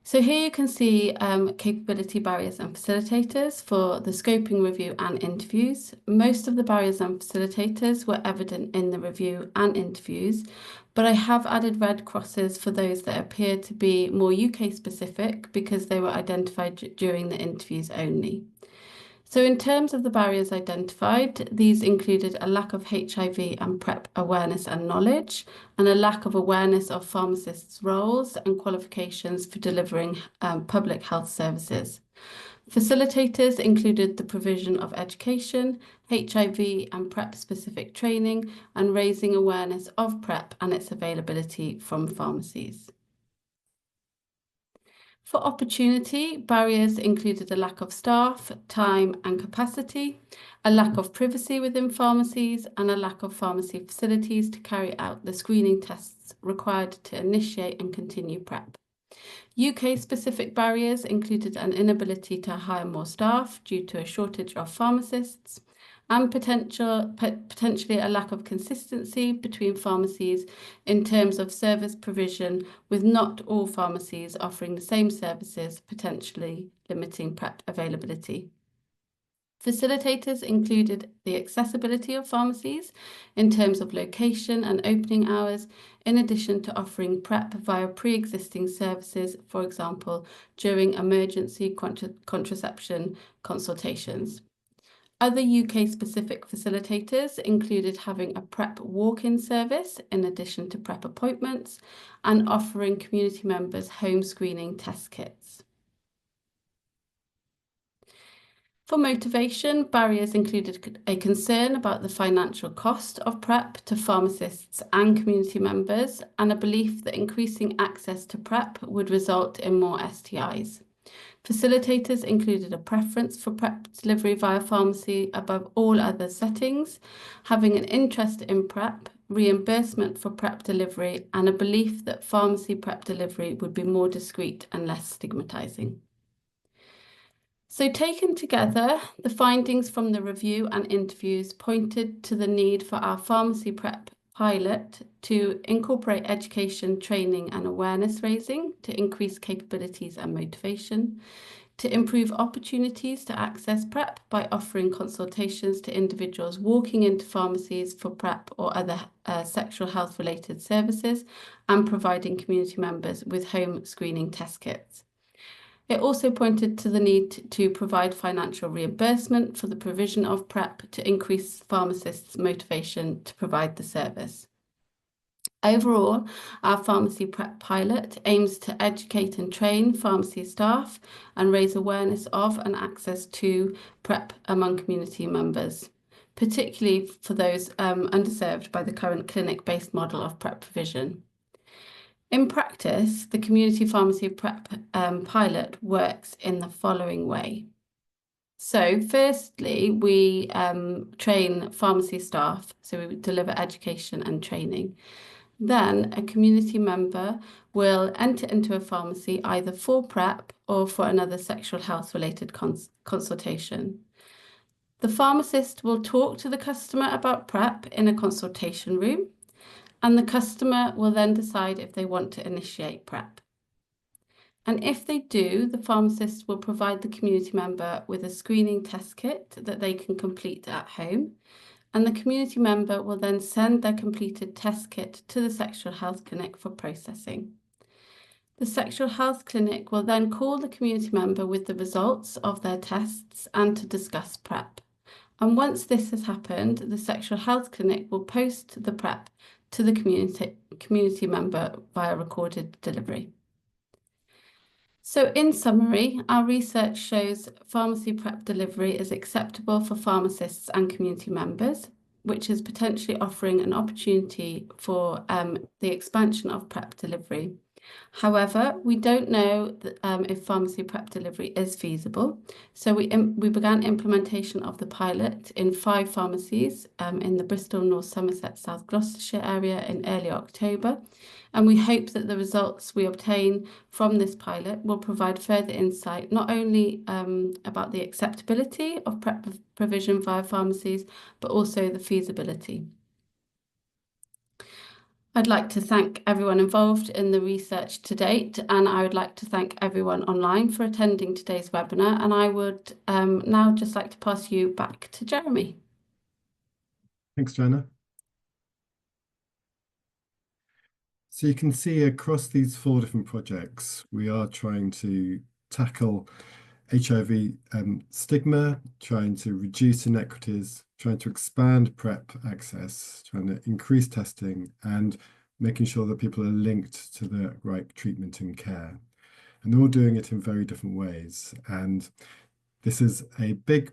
So here you can see capability barriers and facilitators for the scoping review and interviews. Most of the barriers and facilitators were evident in the review and interviews, but I have added red crosses for those that appear to be more UK specific because they were identified during the interviews only. So in terms of the barriers identified, these included a lack of HIV and PrEP awareness and knowledge, and a lack of awareness of pharmacists' roles and qualifications for delivering public health services. Facilitators included the provision of education, HIV and PrEP-specific training, and raising awareness of PrEP and its availability from pharmacies. For opportunity, barriers included a lack of staff, time and capacity, a lack of privacy within pharmacies, and a lack of pharmacy facilities to carry out the screening tests required to initiate and continue PrEP. UK-specific barriers included an inability to hire more staff due to a shortage of pharmacists, and potentially a lack of consistency between pharmacies in terms of service provision, with not all pharmacies offering the same services, potentially limiting PrEP availability. Facilitators included the accessibility of pharmacies in terms of location and opening hours, in addition to offering PrEP via pre-existing services, for example, during emergency contraception consultations. Other UK-specific facilitators included having a PrEP walk-in service in addition to PrEP appointments and offering community members home screening test kits. For motivation, barriers included a concern about the financial cost of PrEP to pharmacists and community members, and a belief that increasing access to PrEP would result in more STIs. Facilitators included a preference for PrEP delivery via pharmacy above all other settings, having an interest in PrEP, reimbursement for PrEP delivery, and a belief that pharmacy PrEP delivery would be more discreet and less stigmatising. So taken together, the findings from the review and interviews pointed to the need for our pharmacy PrEP pilot to incorporate education, training and awareness raising to increase capabilities and motivation, to improve opportunities to access PrEP by offering consultations to individuals walking into pharmacies for PrEP or other sexual health related services, and providing community members with home screening test kits. It also pointed to the need to provide financial reimbursement for the provision of PrEP to increase pharmacists' motivation to provide the service. Overall, our pharmacy PrEP pilot aims to educate and train pharmacy staff and raise awareness of and access to PrEP among community members, particularly for those underserved by the current clinic-based model of PrEP provision. In practice, the community pharmacy PrEP pilot works in the following way. So firstly, we train pharmacy staff, so we deliver education and training. Then a community member will enter into a pharmacy either for PrEP or for another sexual health related consultation. The pharmacist will talk to the customer about PrEP in a consultation room, and the customer will then decide if they want to initiate PrEP. And if they do, the pharmacist will provide the community member with a screening test kit that they can complete at home, and the community member will then send their completed test kit to the sexual health clinic for processing. The sexual health clinic will then call the community member with the results of their tests and to discuss PrEP. And once this has happened, the sexual health clinic will post the PrEP to the community member via recorded delivery. So in summary, our research shows pharmacy PrEP delivery is acceptable for pharmacists and community members, which is potentially offering an opportunity for the expansion of PrEP delivery. However, we don't know that, if pharmacy PrEP delivery is feasible. So we began implementation of the pilot in 5 pharmacies in the Bristol, North Somerset, South Gloucestershire area in early October. And we hope that the results we obtain from this pilot will provide further insight, not only about the acceptability of PrEP provision via pharmacies, but also the feasibility. I'd like to thank everyone involved in the research to date, and I would like to thank everyone online for attending today's webinar. And I would now just like to pass you back to Jeremy. Thanks, Joanna. So you can see across these 4 different projects, we are trying to tackle HIV stigma, trying to reduce inequities, trying to expand PrEP access, trying to increase testing, and making sure that people are linked to the right treatment and care. And they're all doing it in very different ways. And this is a big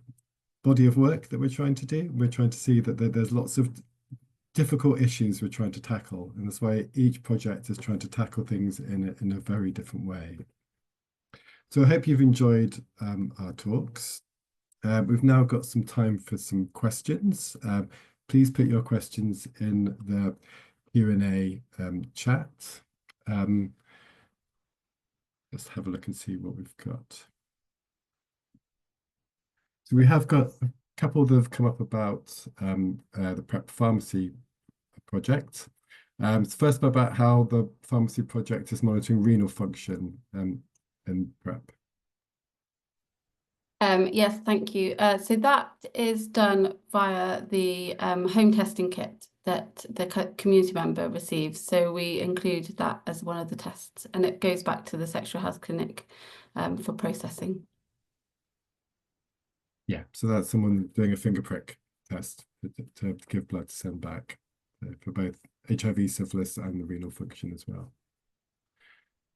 body of work that we're trying to do. We're trying to see that there's lots of difficult issues we're trying to tackle. And that's why each project is trying to tackle things in a very different way. So I hope you've enjoyed our talks. We've now got some time for some questions. Please put your questions in the Q&A chat. Let's have a look and see what we've got. So we have got a couple that have come up about the PrEP pharmacy project. So first about how the pharmacy project is monitoring renal function in PrEP. Yes, thank you. So that is done via the home testing kit that the community member receives. So we include that as one of the tests, and it goes back to the sexual health clinic for processing. Yeah, so that's someone doing a finger prick test to give blood to send back for both HIV, syphilis, and the renal function as well.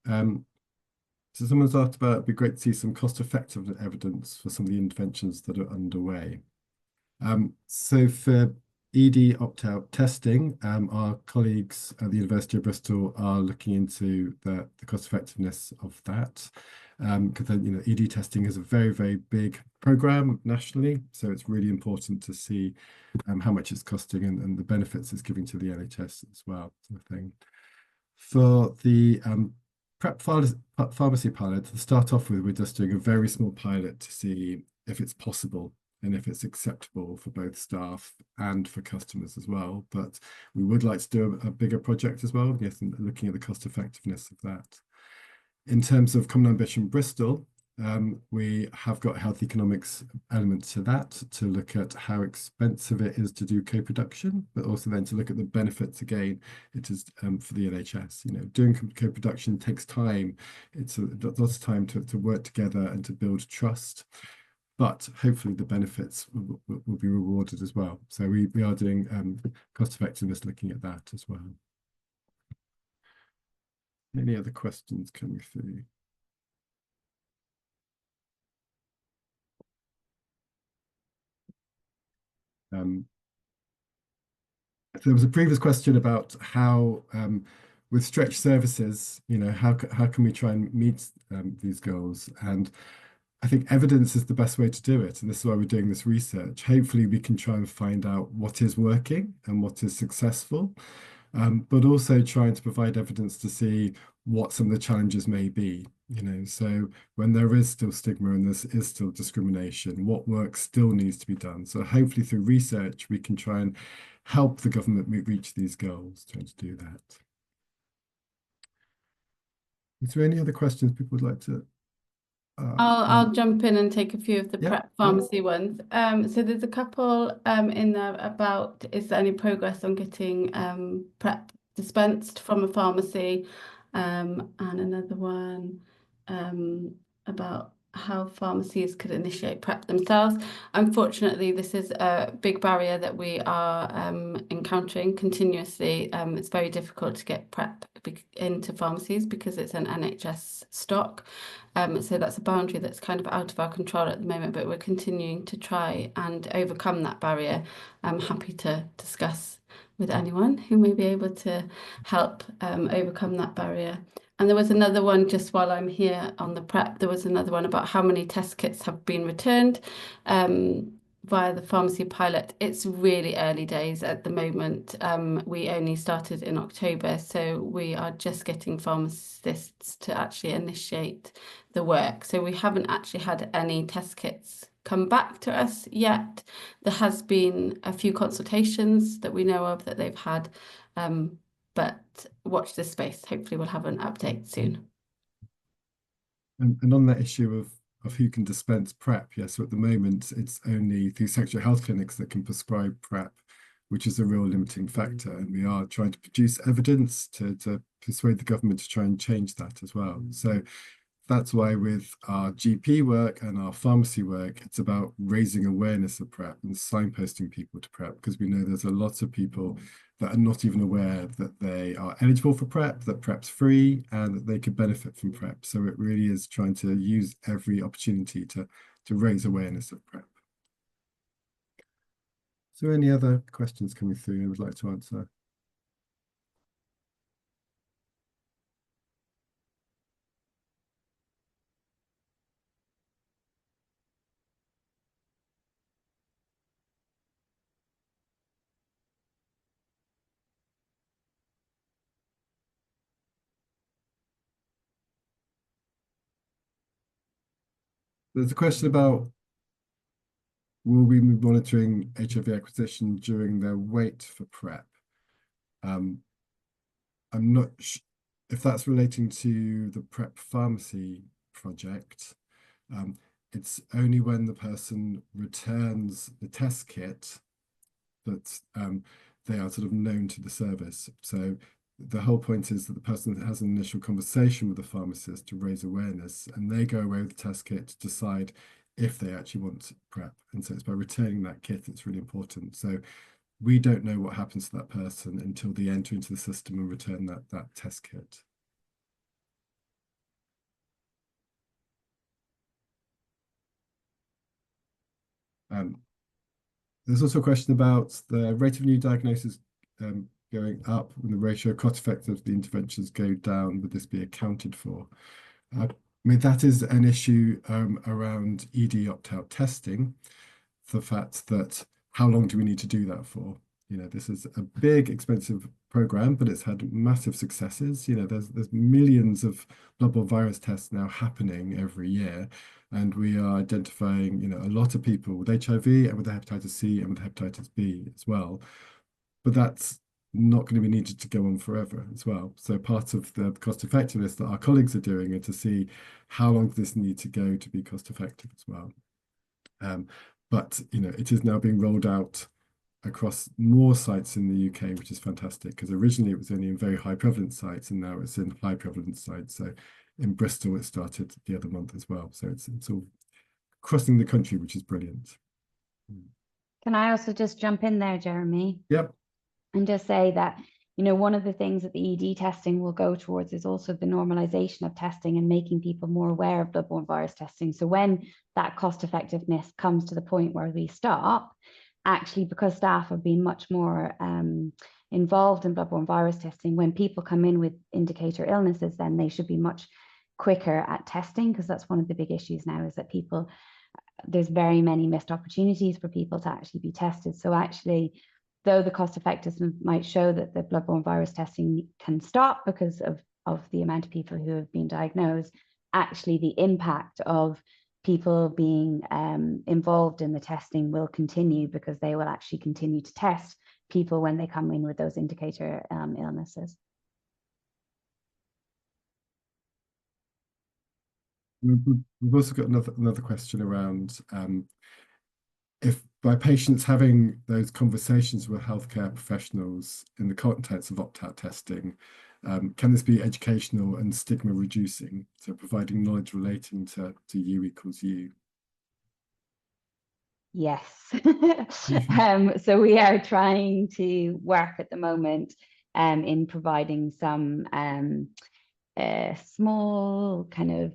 So someone's asked about, it'd be great to see some cost-effective evidence for some of the interventions that are underway. So for ED opt-out testing, our colleagues at the University of Bristol are looking into the cost-effectiveness of that. Because ED testing is a very, very big program nationally, so it's really important to see how much it's costing and the benefits it's giving to the NHS as well, sort of thing. For the PrEP pharmacy pilot, to start off with, we're just doing a very small pilot to see if it's possible and if it's acceptable for both staff and for customers as well. But we would like to do a bigger project as well, yes, and looking at the cost effectiveness of that. In terms of Common Ambition Bristol, we have got a health economics element to that, to look at how expensive it is to do co-production, but also then to look at the benefits again it is for the NHS. Doing co-production takes time. It's lots of time to work together and to build trust, but hopefully the benefits will be rewarded as well. So we are doing cost effectiveness, looking at that as well. Any other questions coming through? There was a previous question about how, with stretched services, how can we try and meet these goals? And I think evidence is the best way to do it. And this is why we're doing this research. Hopefully we can try and find out what is working and what is successful, but also trying to provide evidence to see what some of the challenges may be. So when there is still stigma and there is still discrimination, what work still needs to be done. So hopefully through research, we can try and help the government reach these goals, trying to do that. Is there any other questions people would like to? I'll jump in and take a few of the PrEP pharmacy ones. So there's a couple in there about, is there any progress on getting PrEP dispensed from a pharmacy? And another one about how pharmacies could initiate PrEP themselves. Unfortunately, this is a big barrier that we are encountering continuously. It's very difficult to get PrEP into pharmacies because it's an NHS stock. So that's a boundary that's kind of out of our control at the moment, but we're continuing to try and overcome that barrier. I'm happy to discuss with anyone who may be able to help overcome that barrier. And there was another one, just while I'm here on the PrEP, there was another one about how many test kits have been returned via the pharmacy pilot. It's really early days at the moment. We only started in October, so we are just getting pharmacists to actually initiate the work. So we haven't actually had any test kits come back to us yet. There has been a few consultations that we know of that they've had, but watch this space. Hopefully we'll have an update soon. And on that issue of who can dispense PrEP, yes, so at the moment it's only through sexual health clinics that can prescribe PrEP, which is a real limiting factor. And we are trying to produce evidence to persuade the government to try and change that as well. So that's why with our GP work and our pharmacy work, it's about raising awareness of PrEP and signposting people to PrEP, because we know there's a lot of people that are not even aware that they are eligible for PrEP, that PrEP's free, and that they could benefit from PrEP. So it really is trying to use every opportunity to raise awareness of PrEP. Is there any other questions coming through you would like to answer? There's a question about, will we be monitoring HIV acquisition during their wait for PrEP? I'm not sure if that's relating to the PrEP pharmacy project. It's only when the person returns the test kit that they are sort of known to the service. So the whole point is that the person has an initial conversation with the pharmacist to raise awareness, and they go away with the test kit to decide if they actually want PrEP. And so it's by returning that kit that's really important. So we don't know what happens to that person until they enter into the system and return that test kit. There's also a question about the rate of new diagnoses going up and the ratio of cost effective the interventions go down. Would this be accounted for? I mean, that is an issue around ED opt-out testing. The fact that how long do we need to do that for? You know, this is a big, expensive program, but it's had massive successes. You know, there's millions of bloodborne virus tests now happening every year, and we are identifying, you know, a lot of people with HIV and with hepatitis C and with hepatitis B as well. But that's not going to be needed to go on forever as well. So part of the cost effectiveness that our colleagues are doing are to see how long does this need to go to be cost effective as well. But you know, it is now being rolled out across more sites in the UK, which is fantastic, because originally it was only in very high prevalence sites, and now it's in high prevalence sites. So in Bristol, it started the other month as well. So it's all crossing the country, which is brilliant. Can I also just jump in there, Jeremy? Yep. And just say that, you know, one of the things that the ED testing will go towards is also the normalization of testing and making people more aware of bloodborne virus testing. So when that cost effectiveness comes to the point where we stop, actually, because staff have been much more involved in bloodborne virus testing, when people come in with indicator illnesses, then they should be much quicker at testing, because that's one of the big issues now, is that people, there's very many missed opportunities for people to actually be tested. So actually, though the cost effectiveness might show that the bloodborne virus testing can stop because of the amount of people who have been diagnosed, actually the impact of people being involved in the testing will continue, because they will actually continue to test people when they come in with those indicator illnesses. We've also got another question around if by patients having those conversations with healthcare professionals in the context of opt-out testing, can this be educational and stigma reducing? So providing knowledge relating to U equals U. Yes. So we are trying to work at the moment in providing some small kind of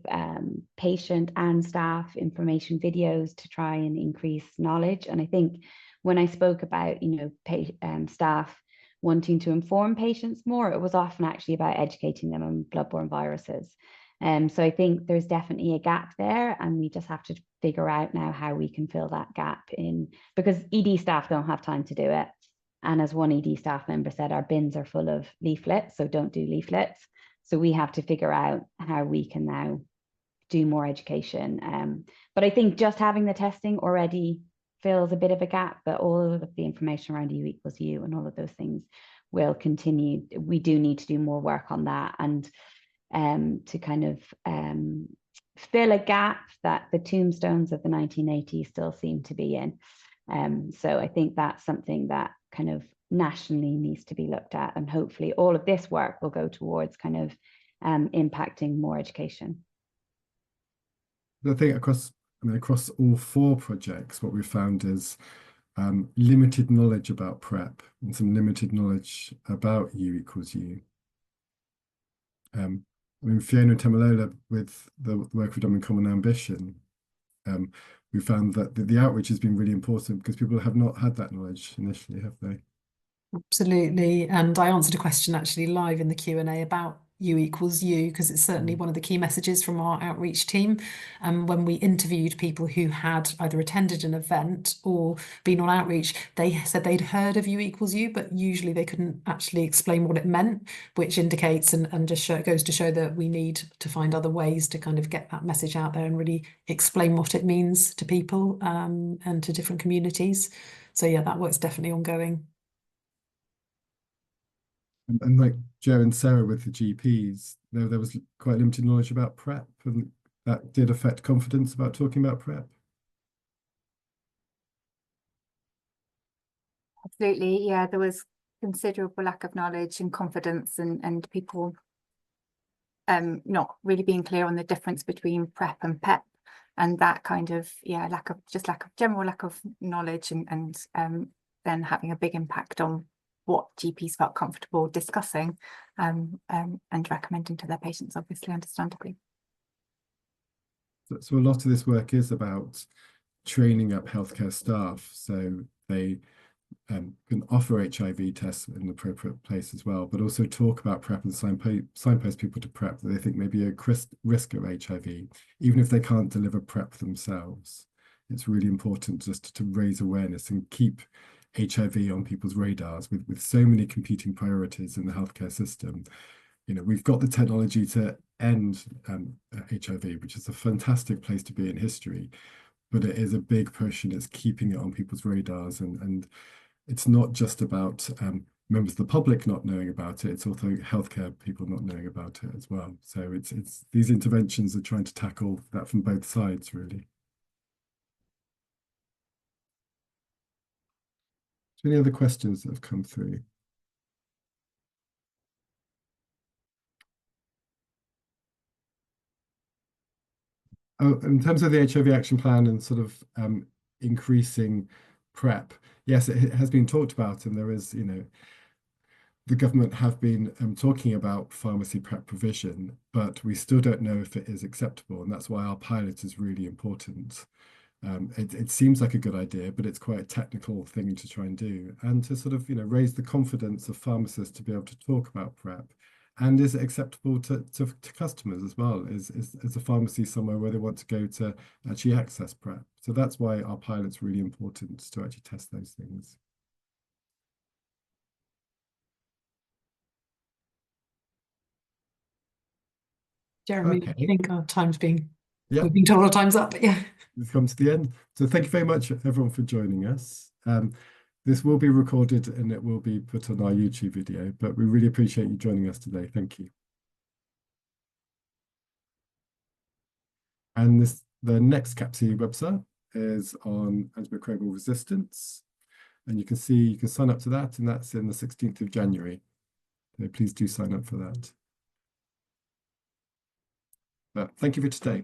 patient and staff information videos to try and increase knowledge. And I think when I spoke about, you know, staff wanting to inform patients more, it was often actually about educating them on bloodborne viruses. So I think there's definitely a gap there, and we just have to figure out now how we can fill that gap in, because ED staff don't have time to do it. And as one ED staff member said, our bins are full of leaflets, so don't do leaflets. So we have to figure out how we can now do more education. But I think just having the testing already fills a bit of a gap, but all of the information around U equals U and all of those things will continue. We do need to do more work on that, and to kind of fill a gap that the tombstones of the 1980s still seem to be in. So I think that's something that kind of nationally needs to be looked at, and hopefully all of this work will go towards kind of impacting more education. I think across all 4 projects, what we found is limited knowledge about PrEP and some limited knowledge about U equals U. I mean, Fiona and Tamilola, with the work we've done in Common Ambition, we found that the outreach has been really important, because people have not had that knowledge initially, have they? Absolutely. And I answered a question actually live in the Q&A about U equals U, because it's certainly one of the key messages from our outreach team. When we interviewed people who had either attended an event or been on outreach, they said they'd heard of U equals U, but usually they couldn't actually explain what it meant, which indicates and just goes to show that we need to find other ways to kind of get that message out there and really explain what it means to people and to different communities. So yeah, that work's definitely ongoing. And like Joe and Sarah with the GPs, there was quite limited knowledge about PrEP, and that did affect confidence about talking about PrEP. Absolutely, yeah, there was considerable lack of knowledge and confidence, and people not really being clear on the difference between PrEP and PEP. And that kind of general lack of knowledge and then having a big impact on what GPs felt comfortable discussing and recommending to their patients, obviously, understandably. So a lot of this work is about training up healthcare staff so they can offer HIV tests in the appropriate place as well, but also talk about PrEP and signpost people to PrEP that they think may be a risk of HIV, even if they can't deliver PrEP themselves. It's really important just to raise awareness and keep HIV on people's radars with so many competing priorities in the healthcare system. You know, we've got the technology to end HIV, which is a fantastic place to be in history, but it is a big push and it's keeping it on people's radars. And it's not just about members of the public not knowing about it, it's also healthcare people not knowing about it as well. So it's these interventions are trying to tackle that from both sides, really. Any other questions that have come through? Oh, in terms of the HIV action plan and sort of increasing PrEP, yes, it has been talked about, and there is, you know, the government have been talking about pharmacy PrEP provision, but we still don't know if it is acceptable, and that's why our pilot is really important. It seems like a good idea, but it's quite a technical thing to try and do, and to sort of, you know, raise the confidence of pharmacists to be able to talk about PrEP. And is it acceptable to customers as well? Is a pharmacy somewhere where they want to go to actually access PrEP? So that's why our pilot's really important, to actually test those things. Jeremy, Okay. I think our time's being, Yeah, we've been told our time's up, but yeah. we've come to the end. So thank you very much, everyone, for joining us. This will be recorded and it will be put on our YouTube video, but we really appreciate you joining us today. Thank you. And the next CAPC website is on antimicrobial resistance. And you can see, you can sign up to that, and that's in the 16th of January. So please do sign up for that. But thank you for today.